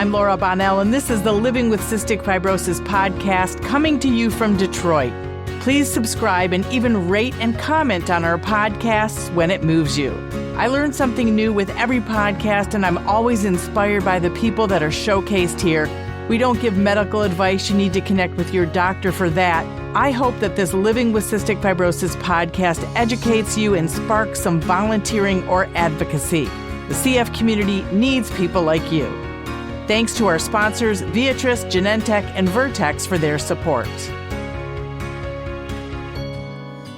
I'm Laura Bonnell, and this is the Living with Cystic Fibrosis podcast coming to you from Detroit. Please subscribe and even rate and comment on our podcasts when it moves you. I learn something new with every podcast, and I'm always inspired by the people that are showcased here. We don't give medical advice. You need to connect with your doctor for that. I hope that this Living with Cystic Fibrosis podcast educates you and sparks some volunteering or advocacy. The CF community needs people like you. Thanks to our sponsors, Viatris, Genentech, and Vertex for their support.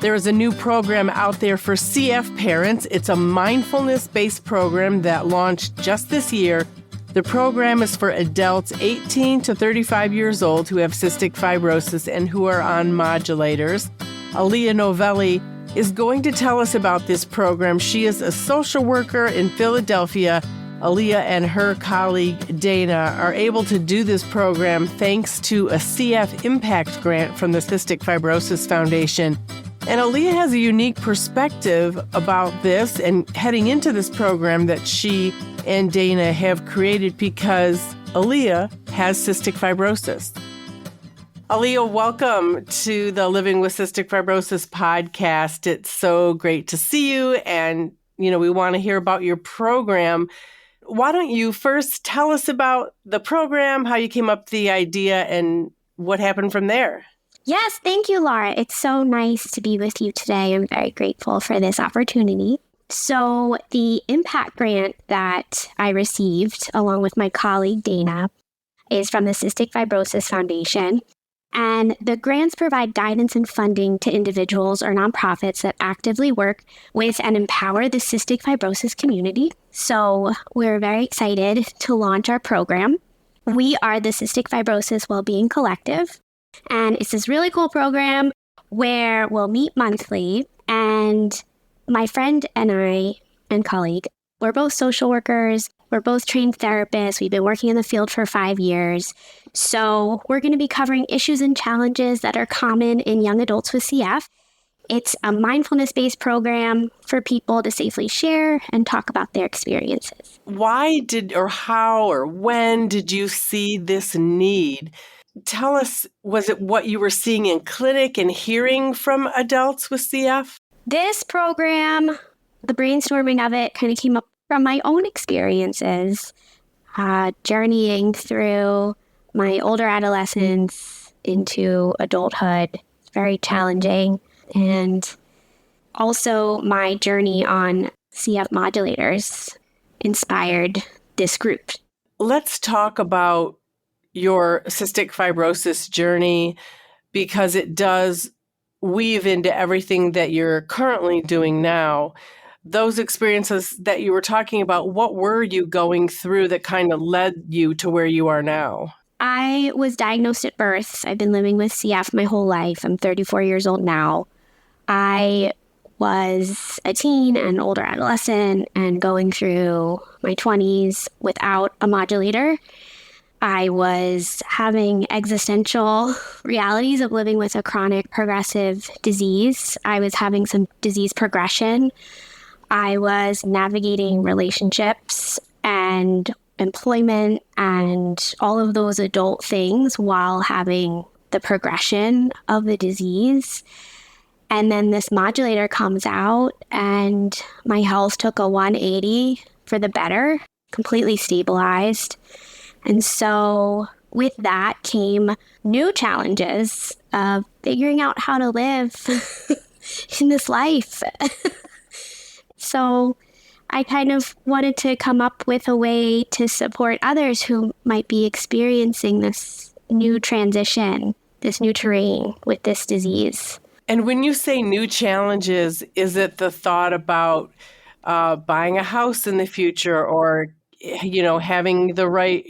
There is a new program out there for CF parents. It's a mindfulness-based program that launched just this year. The program is for adults 18 to 35 years old who have cystic fibrosis and who are on modulators. Aliyah Novelli is going to tell us about this program. She is a social worker in Philadelphia. Aliyah and her colleague Dana are able to do this program thanks to a CF Impact grant from the Cystic Fibrosis Foundation. And Aliyah has a unique perspective about this and heading into this program that she and Dana have created because Aliyah has cystic fibrosis. Aliyah, welcome to the Living with Cystic Fibrosis podcast. It's so great to see you, and we want to hear about your program. Why don't you first tell us about the program, how you came up with the idea, and what happened from there? Yes, thank you, Laura. It's so nice to be with you today. I'm very grateful for this opportunity. So the impact grant that I received, along with my colleague Dana, is from the Cystic Fibrosis Foundation. And the grants provide guidance and funding to individuals or nonprofits that actively work with and empower the cystic fibrosis community. So we're very excited to launch our program. We are the Cystic Fibrosis Wellbeing Collective. And it's this really cool program where we'll meet monthly. And my friend and I and colleague, we're both social workers. We're both trained therapists. We've been working in the field for 5 years. So we're going to be covering issues and challenges that are common in young adults with CF. It's a mindfulness-based program for people to safely share and talk about their experiences. Why how or when did you see this need? Tell us, was it what you were seeing in clinic and hearing from adults with CF? This program, the brainstorming of it kind of came up from my own experiences, journeying through my older adolescence into adulthood. It's very challenging. And also my journey on CF modulators inspired this group. Let's talk about your cystic fibrosis journey, because it does weave into everything that you're currently doing now. Those experiences that you were talking about, what were you going through that kind of led you to where you are now? I was diagnosed at birth. I've been living with CF my whole life. I'm 34 years old now. I was a teen and older adolescent and going through my 20s without a modulator. I was having existential realities of living with a chronic progressive disease. I was having some disease progression. I was navigating relationships and employment and all of those adult things while having the progression of the disease. And then this modulator comes out and my health took a 180 for the better, completely stabilized. And so with that came new challenges of figuring out how to live in this life. So I kind of wanted to come up with a way to support others who might be experiencing this new transition, this new terrain with this disease. And when you say new challenges, is it the thought about buying a house in the future or having the right,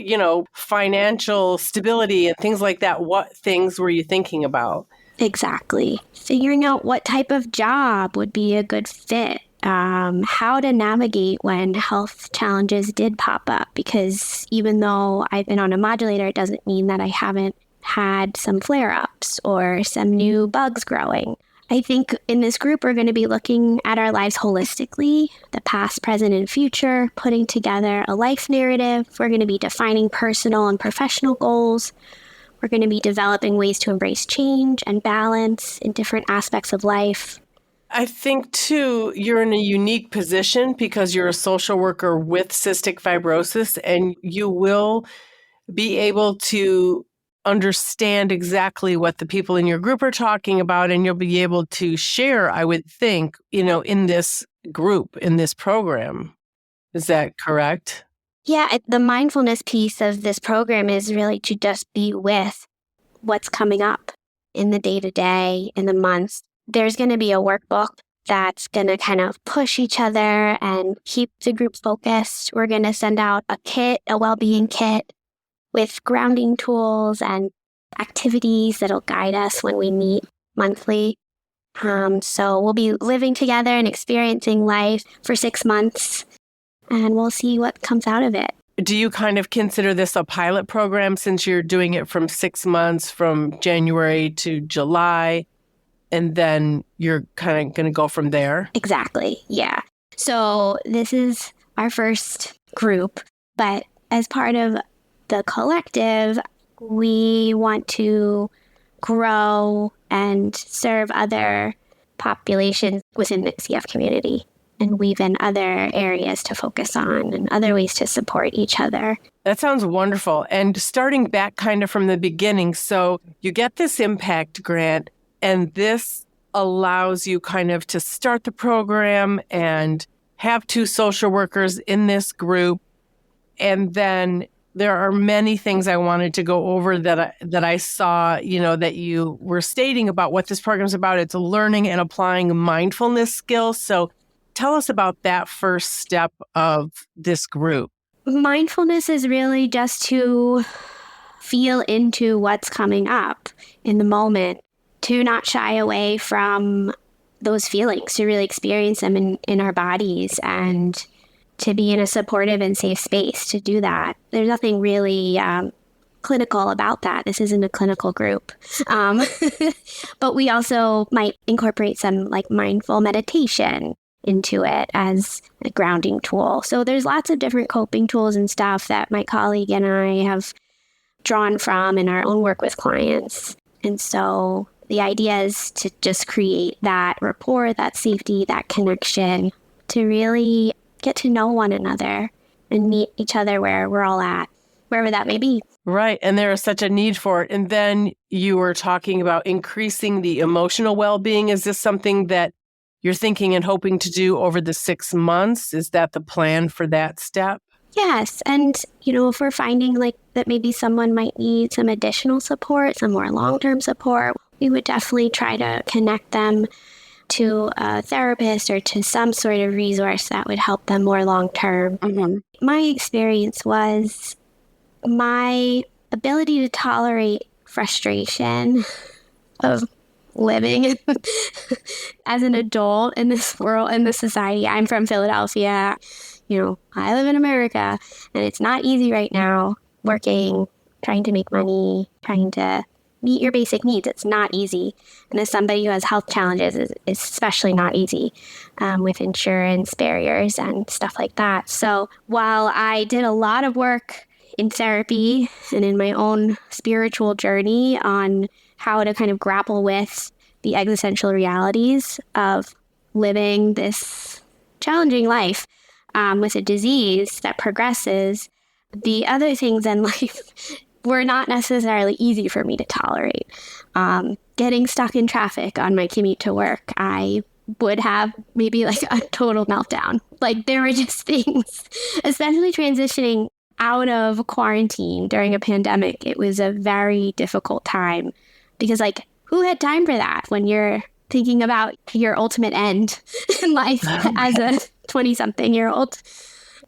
financial stability and things like that? What things were you thinking about? Exactly. Figuring out what type of job would be a good fit. How to navigate when health challenges did pop up. Because even though I've been on a modulator, it doesn't mean that I haven't had some flare-ups or some new bugs growing. I think in this group, we're going to be looking at our lives holistically, the past, present, and future, putting together a life narrative. We're going to be defining personal and professional goals. We're going to be developing ways to embrace change and balance in different aspects of life. I think, too, you're in a unique position because you're a social worker with cystic fibrosis, and you will be able to understand exactly what the people in your group are talking about, and you'll be able to share, I would think, in this group, in this program. Is that correct? Yeah, the mindfulness piece of this program is really to just be with what's coming up in the day-to-day, in the months. There's going to be a workbook that's going to kind of push each other and keep the group focused. We're going to send out a kit, a well-being kit with grounding tools and activities that'll guide us when we meet monthly. So we'll be living together and experiencing life for 6 months, and we'll see what comes out of it. Do you kind of consider this a pilot program since you're doing it from 6 months, from January to July, and then you're kind of going to go from there? Exactly, yeah. So this is our first group, but as part of the collective, we want to grow and serve other populations within the CF community and weave in other areas to focus on and other ways to support each other. That sounds wonderful. And starting back kind of from the beginning, so you get this impact grant, and this allows you kind of to start the program and have 2 social workers in this group. And then there are many things I wanted to go over that I saw, that you were stating about what this program is about. It's learning and applying mindfulness skills. So tell us about that first step of this group. Mindfulness is really just to feel into what's coming up in the moment, to not shy away from those feelings, to really experience them in our bodies, and to be in a supportive and safe space to do that. There's nothing really clinical about that. This isn't a clinical group. But we also might incorporate some like mindful meditation into it as a grounding tool. So there's lots of different coping tools and stuff that my colleague and I have drawn from in our own work with clients. And so the idea is to just create that rapport, that safety, that connection, to really get to know one another and meet each other where we're all at, wherever that may be. Right. And there is such a need for it. And then you were talking about increasing the emotional well-being. Is this something that you're thinking and hoping to do over the 6 months? Is that the plan for that step? Yes. And, if we're finding like that maybe someone might need some additional support, some more long-term support, we would definitely try to connect them to a therapist or to some sort of resource that would help them more long-term. Mm-hmm. My experience was my ability to tolerate frustration of living as an adult in this world, in this society. I'm from Philadelphia. I live in America, and it's not easy right now, working, trying to make money, trying to meet your basic needs. It's not easy. And as somebody who has health challenges, it's especially not easy with insurance barriers and stuff like that. So while I did a lot of work in therapy and in my own spiritual journey on how to kind of grapple with the existential realities of living this challenging life with a disease that progresses, the other things in life were not necessarily easy for me to tolerate. Getting stuck in traffic on my commute to work, I would have maybe like a total meltdown. Like there were just things, especially transitioning out of quarantine during a pandemic. It was a very difficult time because like who had time for that when you're thinking about your ultimate end in life as a 20-something-year-old?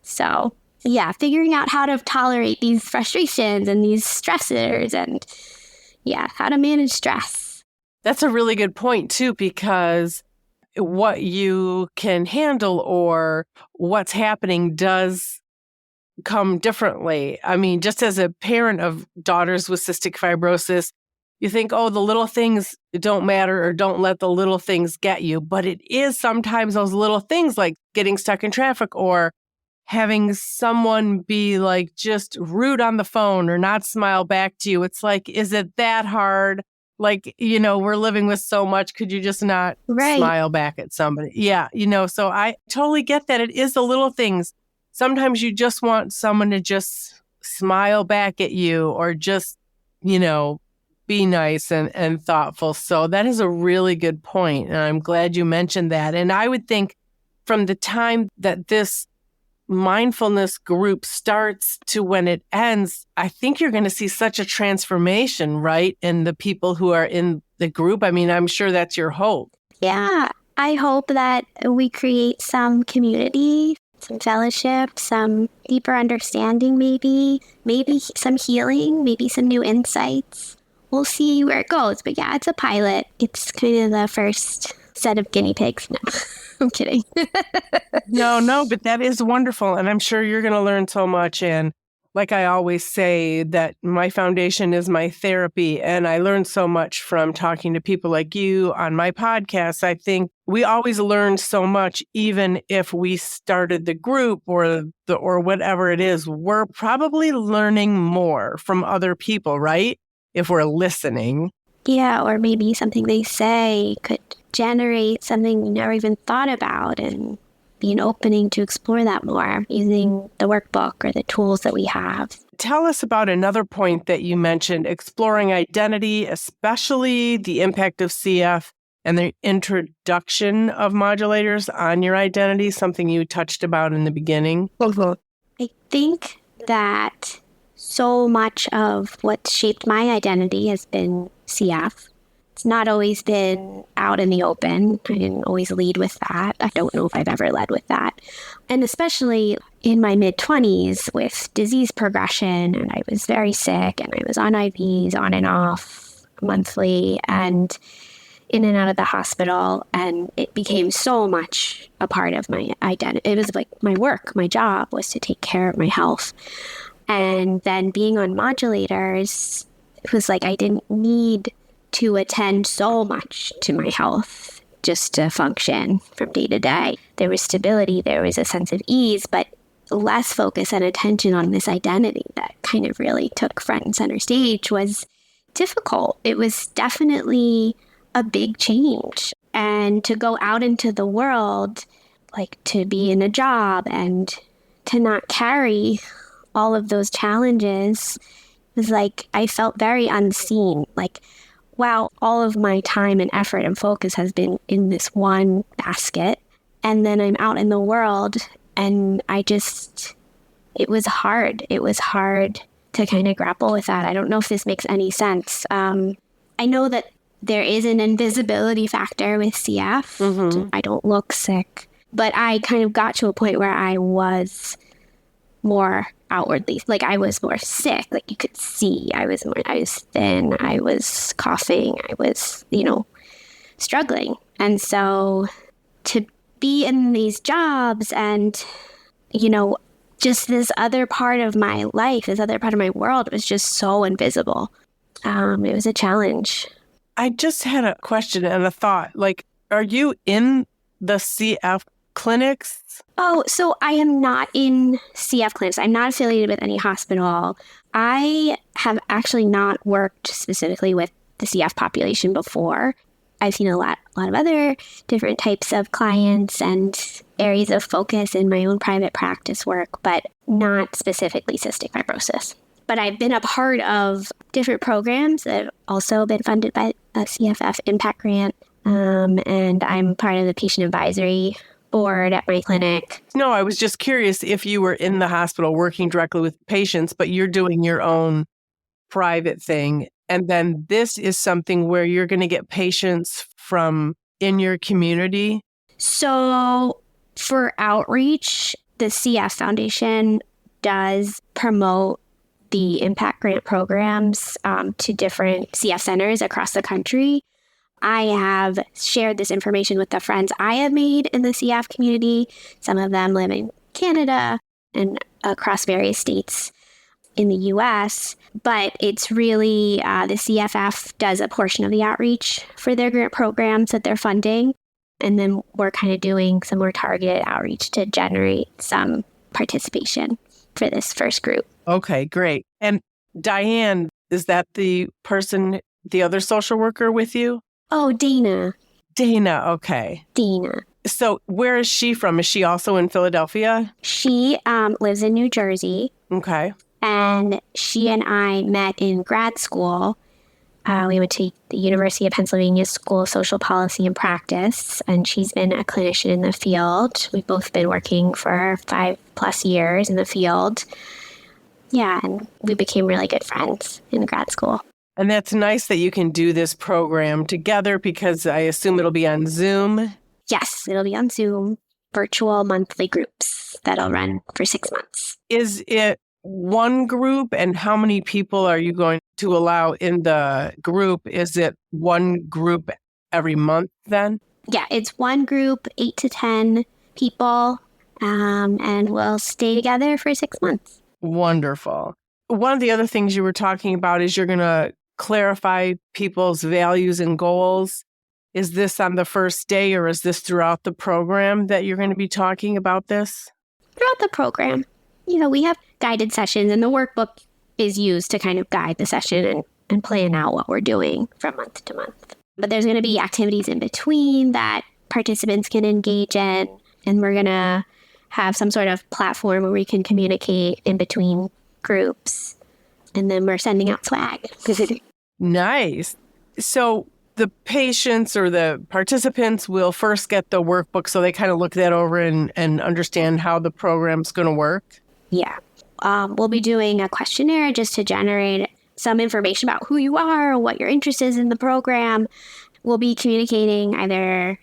So yeah, figuring out how to tolerate these frustrations and these stressors and how to manage stress. That's a really good point too, because what you can handle or what's happening does come differently. I mean, just as a parent of daughters with cystic fibrosis, you think, oh, the little things don't matter or don't let the little things get you. But it is sometimes those little things like getting stuck in traffic or having someone be like just rude on the phone or not smile back to you. It's like, is it that hard? Like, we're living with so much. Could you just not smile back at somebody? Yeah. So I totally get that. It is the little things. Sometimes you just want someone to just smile back at you or just, be nice and thoughtful. So that is a really good point. And I'm glad you mentioned that. And I would think from the time that this mindfulness group starts to when it ends, I think you're going to see such a transformation, right? In the people who are in the group. I mean, I'm sure that's your hope. Yeah, I hope that we create some community, some fellowship, some deeper understanding, maybe some healing, maybe some new insights. We'll see where it goes. But yeah, it's a pilot. It's kind of the first set of guinea pigs. No, I'm kidding. No, but that is wonderful. And I'm sure you're going to learn so much. And like I always say, that my foundation is my therapy. And I learned so much from talking to people like you on my podcast. I think we always learn so much, even if we started the group or whatever it is. We're probably learning more from other people, right? If we're listening. Yeah, or maybe something they say could generate something you never even thought about and be an opening to explore that more using the workbook or the tools that we have. Tell us about another point that you mentioned, exploring identity, especially the impact of CF and the introduction of modulators on your identity, something you touched about in the beginning. I think that so much of what shaped my identity has been CF. It's not always been out in the open. I didn't always lead with that. I don't know if I've ever led with that. And especially in my mid-20s with disease progression, and I was very sick, and I was on IVs on and off monthly and in and out of the hospital, and it became so much a part of my identity. It was like my work, my job was to take care of my health. And then being on modulators, it was like I didn't need to attend so much to my health just to function from day to day. There was stability, there was a sense of ease, but less focus and attention on this identity that kind of really took front and center stage was difficult. It was definitely a big change. And to go out into the world, like to be in a job and to not carry all of those challenges, was like I felt very unseen. Like, wow, all of my time and effort and focus has been in this one basket. And then I'm out in the world and it was hard. It was hard to kind of grapple with that. I don't know if this makes any sense. I know that there is an invisibility factor with CF. Mm-hmm. I don't look sick, but I kind of got to a point where I was more outwardly, like I was more sick, like you could see I was thin, I was coughing, I was, struggling. And so to be in these jobs and, just this other part of my life, this other part of my world was just so invisible. It was a challenge. I just had a question and a thought. Like, are you in the CF clinics? Oh, so I am not in CF clinics. I'm not affiliated with any hospital. I have actually not worked specifically with the CF population before. I've seen a lot of other different types of clients and areas of focus in my own private practice work, but not specifically cystic fibrosis. But I've been a part of different programs that have also been funded by a CFF impact grant, and I'm part of the patient advisory board at my clinic. No, I was just curious if you were in the hospital working directly with patients, but you're doing your own private thing. And then this is something where you're going to get patients from in your community. So for outreach, the CF Foundation does promote the impact grant programs to different CF centers across the country. I have shared this information with the friends I have made in the CF community. Some of them live in Canada and across various states. in the U.S., but it's really the CFF does a portion of the outreach for their grant programs that they're funding. And then we're kind of doing some more targeted outreach to generate some participation for this first group. Okay, great. And Diane, is that the person, the other social worker with you? Oh, Dana. Dana, okay. Dana. So where is she from? Is she also in Philadelphia? She lives in New Jersey. Okay. And she and I met in grad school. We went to the University of Pennsylvania School of Social Policy and Practice, and she's been a clinician in the field. We've both been working for 5+ years in the field. Yeah, and we became really good friends in grad school. And that's nice that you can do this program together because I assume it'll be on Zoom. Yes, it'll be on Zoom, virtual monthly groups that'll run for 6 months. Is it one group, and how many people are you going to allow in the group? Is it one group every month then? Yeah, it's one group, 8 to 10 people, and we'll stay together for 6 months. Wonderful. One of the other things you were talking about is you're going to clarify people's values and goals. Is this on the first day, or is this throughout the program that you're going to be talking about this? Throughout the program. We have guided sessions, and the workbook is used to kind of guide the session and plan out what we're doing from month to month. But there's going to be activities in between that participants can engage in, and we're going to have some sort of platform where we can communicate in between groups. And then we're sending out swag. Nice. So the patients or the participants will first get the workbook so they kind of look that over and understand how the program's going to work? Yeah. We'll be doing a questionnaire just to generate some information about who you are, what your interest is in the program. We'll be communicating either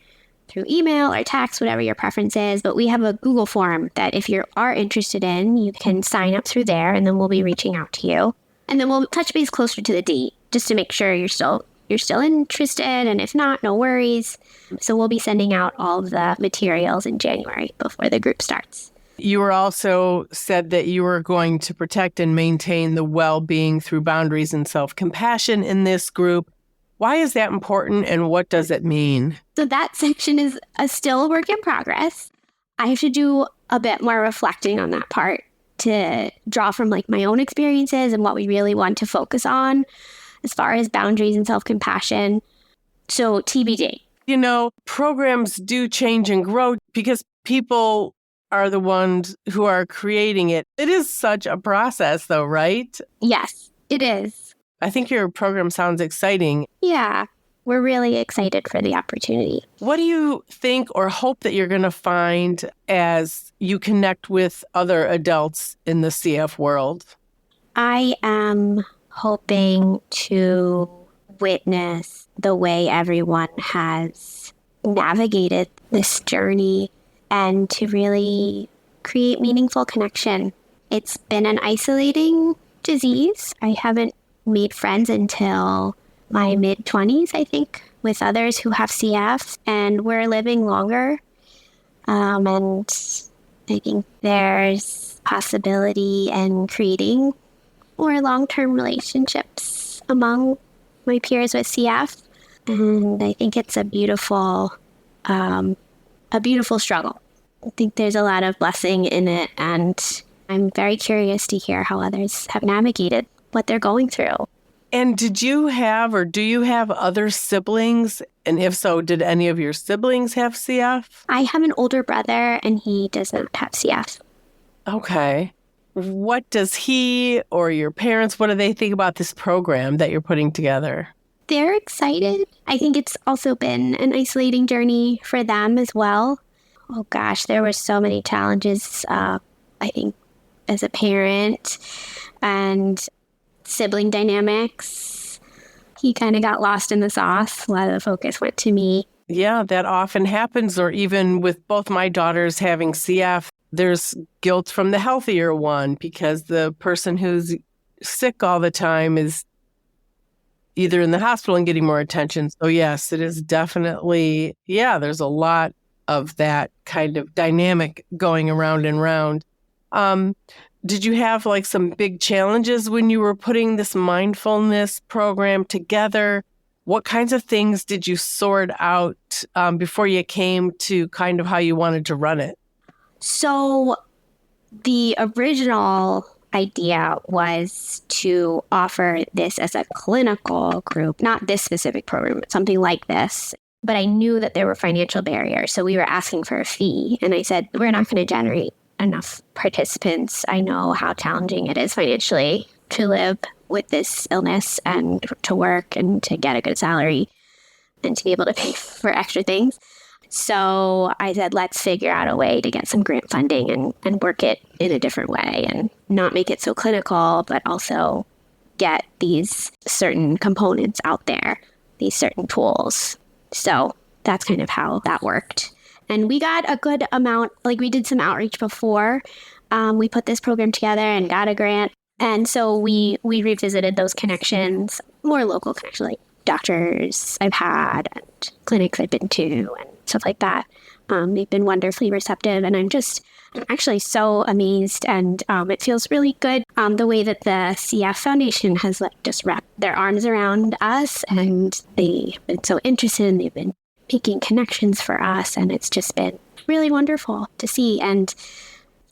through email or text, whatever your preference is. But we have a Google form that if you are interested in, you can sign up through there, and then we'll be reaching out to you. And then we'll touch base closer to the date just to make sure you're still interested. And if not, no worries. So we'll be sending out all of the materials in January before the group starts. You were also said that you were going to protect and maintain the well-being through boundaries and self-compassion in this group. Why is that important, and what does it mean? So that section is still a work in progress. I have to do a bit more reflecting on that part to draw from my own experiences and what we really want to focus on as far as boundaries and self-compassion. So TBD. Programs do change and grow because people are the ones who are creating it. It is such a process though, right? Yes, it is. I think your program sounds exciting. Yeah, we're really excited for the opportunity. What do you think or hope that you're going to find as you connect with other adults in the CF world? I am hoping to witness the way everyone has navigated this journey and to really create meaningful connection. It's been an isolating disease. I haven't made friends until my mid-20s, I think, with others who have CF, and we're living longer. And I think there's possibility in creating more long-term relationships among my peers with CF. And I think it's a beautiful struggle. I think there's a lot of blessing in it, and I'm very curious to hear how others have navigated what they're going through. And did you have or do you have other siblings? And if so, did any of your siblings have CF? I have an older brother, and he does not have CF. Okay. What does he or your parents, what do they think about this program that you're putting together? They're excited. I think it's also been an isolating journey for them as well. Oh gosh, there were so many challenges, I think, as a parent and sibling dynamics. He kind of got lost in the sauce. A lot of the focus went to me. Yeah, that often happens. Or even with both my daughters having CF, there's guilt from the healthier one because the person who's sick all the time is either in the hospital and getting more attention. So yes, it is definitely, there's a lot of that kind of dynamic going around and round. did you have like some big challenges when you were putting this mindfulness program together? What kinds of things did you sort out before you came to kind of how you wanted to run it? So the original idea was to offer this as a clinical group, not this specific program, but something like this. But I knew that there were financial barriers. So we were asking for a fee. And I said, we're not going to generate enough participants. I know how challenging it is financially to live with this illness and to work and to get a good salary and to be able to pay for extra things. So I said, let's figure out a way to get some grant funding and work it in a different way and not make it so clinical, but also get these certain components out there, these certain tools. So that's kind of how that worked. And we got a good amount, like we did some outreach before we put this program together and got a grant. And so we revisited those connections, more local connections, like doctors I've had and clinics I've been to and stuff like that. They've been wonderfully receptive. And I'm actually so amazed. And it feels really good the way that the CF Foundation has just wrapped their arms around us. And they've been so interested and they've been making connections for us. And it's just been really wonderful to see. And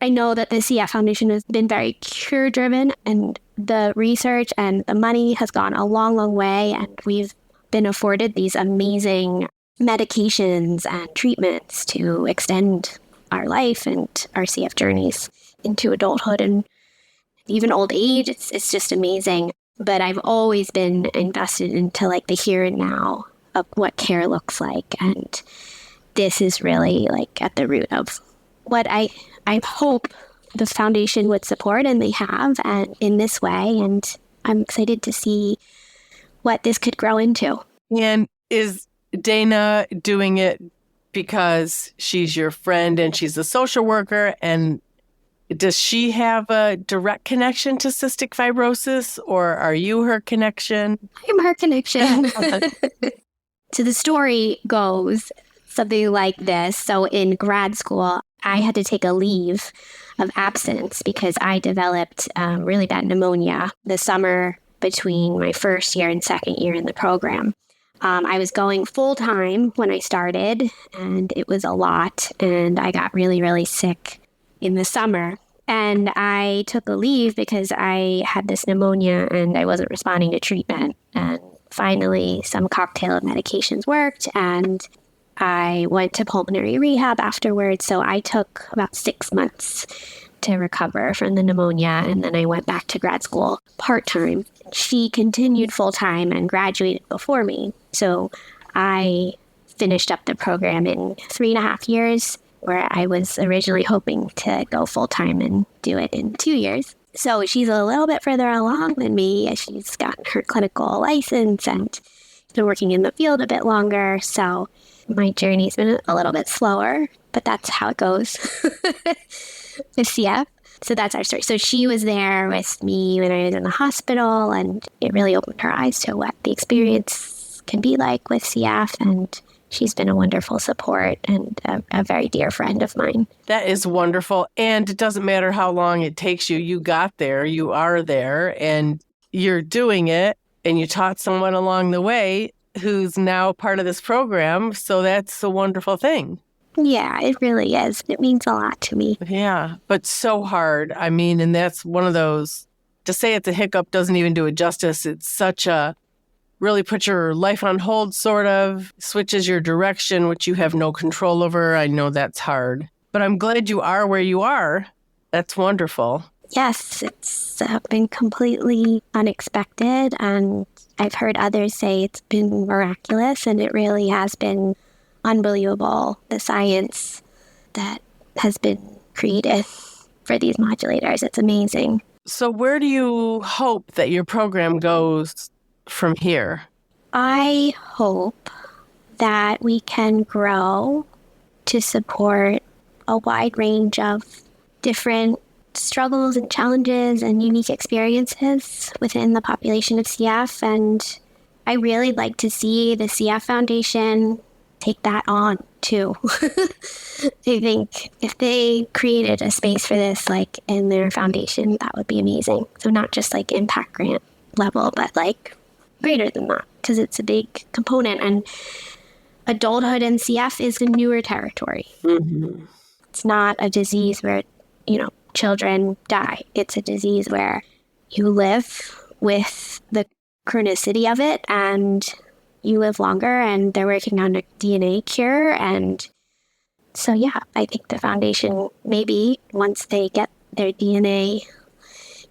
I know that the CF Foundation has been very cure-driven, and the research and the money has gone a long, long way, and we've been afforded these amazing medications and treatments to extend our life and our CF journeys into adulthood and even old age. It's just amazing. But I've always been invested into like the here and now of what care looks like, and this is really like at the root of what I hope the foundation would support, and they have, and in this way. And I'm excited to see what this could grow into. And is Dana doing it because she's your friend and she's a social worker? And does she have a direct connection to cystic fibrosis, or are you her connection? I'm her connection. So the story goes something like this. So in grad school, I had to take a leave of absence because I developed really bad pneumonia the summer between my first year and second year in the program. I was going full time when I started, and it was a lot. And I got really, really sick in the summer. And I took a leave because I had this pneumonia and I wasn't responding to treatment. And finally, some cocktail of medications worked, and I went to pulmonary rehab afterwards. So I took about 6 months to recover from the pneumonia. And then I went back to grad school part-time. She continued full-time and graduated before me. So I finished up the program in 3.5 years, where I was originally hoping to go full-time and do it in 2 years. So she's a little bit further along than me. She's gotten her clinical license and been working in the field a bit longer. So my journey's been a little bit slower, but that's how it goes with CF. So that's our story. So she was there with me when I was in the hospital, and it really opened her eyes to what the experience can be like with CF. And she's been a wonderful support and a very dear friend of mine. That is wonderful. And it doesn't matter how long it takes you. You got there, you are there, and you're doing it, and you taught someone along the way who's now part of this program. So that's a wonderful thing. Yeah, it really is. It means a lot to me. Yeah, but so hard. I mean, and that's one of those, to say it's a hiccup doesn't even do it justice. It's such a, really put your life on hold, sort of, switches your direction, which you have no control over. I know that's hard. But I'm glad you are where you are. That's wonderful. Yes, it's been completely unexpected, and I've heard others say it's been miraculous, and it really has been unbelievable, the science that has been created for these modulators. It's amazing. So where do you hope that your program goes from here? I hope that we can grow to support a wide range of different struggles and challenges and unique experiences within the population of CF. And I really like to see the CF Foundation take that on too. I think if they created a space for this, like in their foundation, that would be amazing. So not just like impact grant level, but like greater than that, because it's a big component. And adulthood in CF is a newer territory. Mm-hmm. It's not a disease where, children die. It's a disease where you live with the chronicity of it, and you live longer, and they're working on a DNA cure. And so, yeah, I think the foundation, maybe once they get their DNA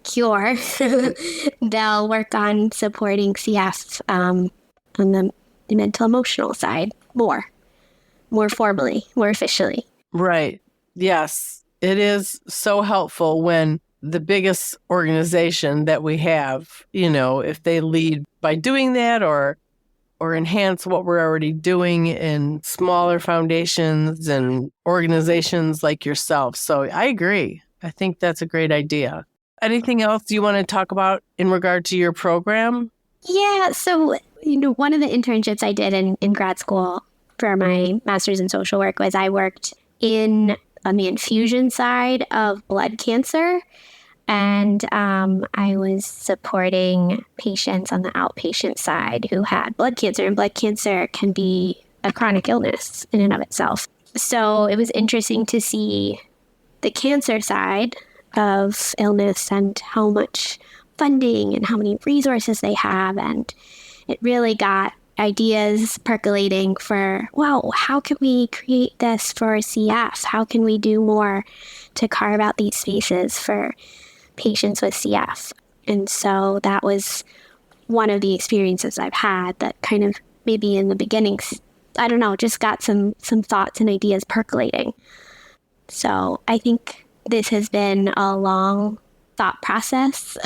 cure, they'll work on supporting CF on the mental emotional side more formally, more officially. Right. Yes. It is so helpful when the biggest organization that we have, if they lead by doing that or enhance what we're already doing in smaller foundations and organizations like yourself. So I agree. I think that's a great idea. Anything else you want to talk about in regard to your program? Yeah. So, one of the internships I did in grad school for my master's in social work was I worked on the infusion side of blood cancer. And I was supporting patients on the outpatient side who had blood cancer. And blood cancer can be a chronic illness in and of itself. So it was interesting to see the cancer side of illness and how much funding and how many resources they have. And it really got ideas percolating for, wow, how can we create this for CF? How can we do more to carve out these spaces for patients with CF? And so that was one of the experiences I've had that kind of maybe in the beginning, I don't know, just got some thoughts and ideas percolating. So I think this has been a long thought process.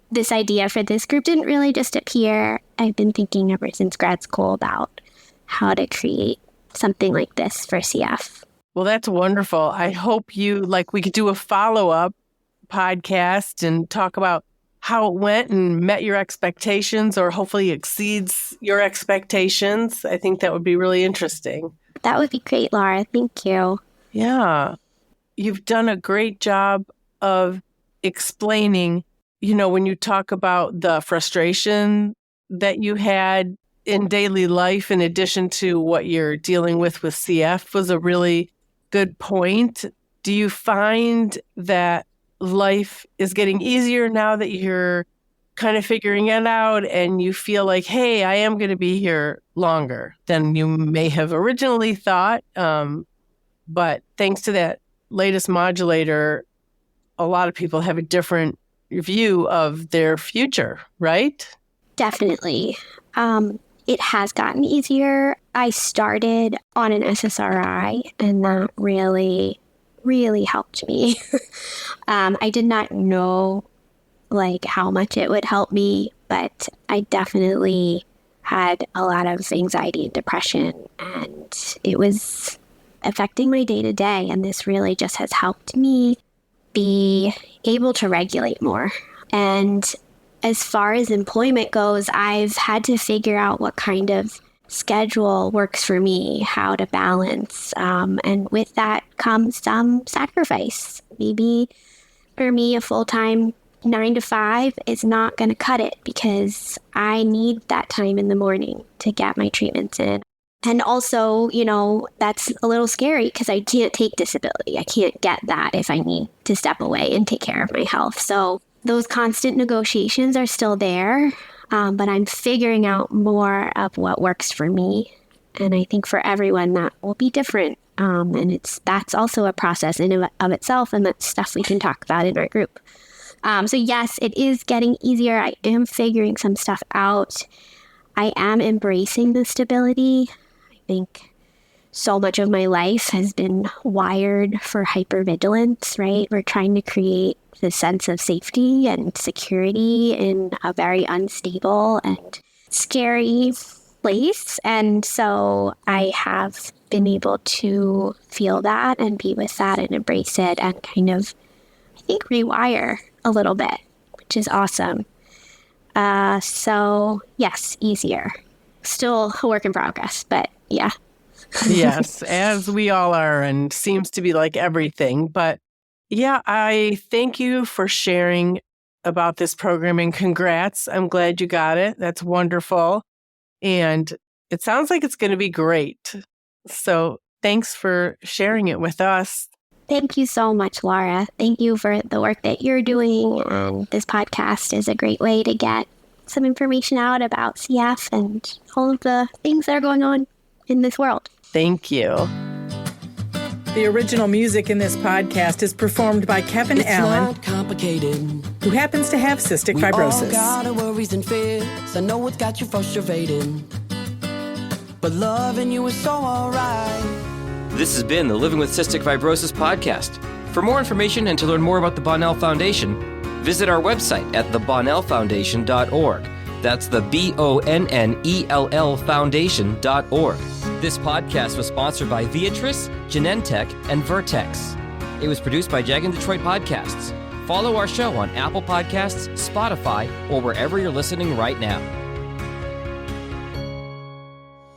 This idea for this group didn't really just appear. I've been thinking ever since grad school about how to create something like this for CF. Well, that's wonderful. I hope we could do a follow-up podcast and talk about how it went and met your expectations or hopefully exceeds your expectations. I think that would be really interesting. That would be great, Laura. Thank you. Yeah. You've done a great job of explaining, when you talk about the frustration that you had in daily life, in addition to what you're dealing with CF, was a really good point. Do you find that life is getting easier now that you're kind of figuring it out and you feel like, hey, I am going to be here longer than you may have originally thought? But thanks to that latest modulator, a lot of people have a different view of their future, right? Definitely. It has gotten easier. I started on an SSRI, and that really, really helped me. I did not know how much it would help me, but I definitely had a lot of anxiety and depression, and it was affecting my day to day. And this really just has helped me be able to regulate more. And as far as employment goes, I've had to figure out what kind of schedule works for me, how to balance. And with that comes some sacrifice. Maybe for me, a full-time 9 to 5 is not going to cut it because I need that time in the morning to get my treatments in. And also, that's a little scary because I can't take disability. I can't get that if I need to step away and take care of my health. So those constant negotiations are still there, but I'm figuring out more of what works for me. And I think for everyone that will be different. And that's also a process in of itself, and that's stuff we can talk about in our group. So yes, it is getting easier. I am figuring some stuff out. I am embracing the stability. I think so much of my life has been wired for hypervigilance, right? We're trying to create the sense of safety and security in a very unstable and scary place. And so I have been able to feel that and be with that and embrace it and kind of, I think, rewire a little bit, which is awesome. So yes, easier. Still a work in progress, but Yeah. Yes, as we all are, and seems to be like everything. But yeah, I thank you for sharing about this program, and congrats. I'm glad you got it. That's wonderful. And it sounds like it's going to be great. So thanks for sharing it with us. Thank you so much, Laura. Thank you for the work that you're doing. And this podcast is a great way to get some information out about CF and all of the things that are going on in this world. Thank you. The original music in this podcast is performed by Kevin Allen, who happens to have cystic fibrosis. We all got our worries and fears. I know it's got you frustrated, but loving you is so alright. This has been the Living with Cystic Fibrosis podcast. For more information and to learn more about the Bonnell Foundation, visit our website at thebonnellfoundation.org. That's the BONNELL Foundation.org. This podcast was sponsored by Viatris, Genentech, and Vertex. It was produced by Jag and Detroit Podcasts. Follow our show on Apple Podcasts, Spotify, or wherever you're listening right now.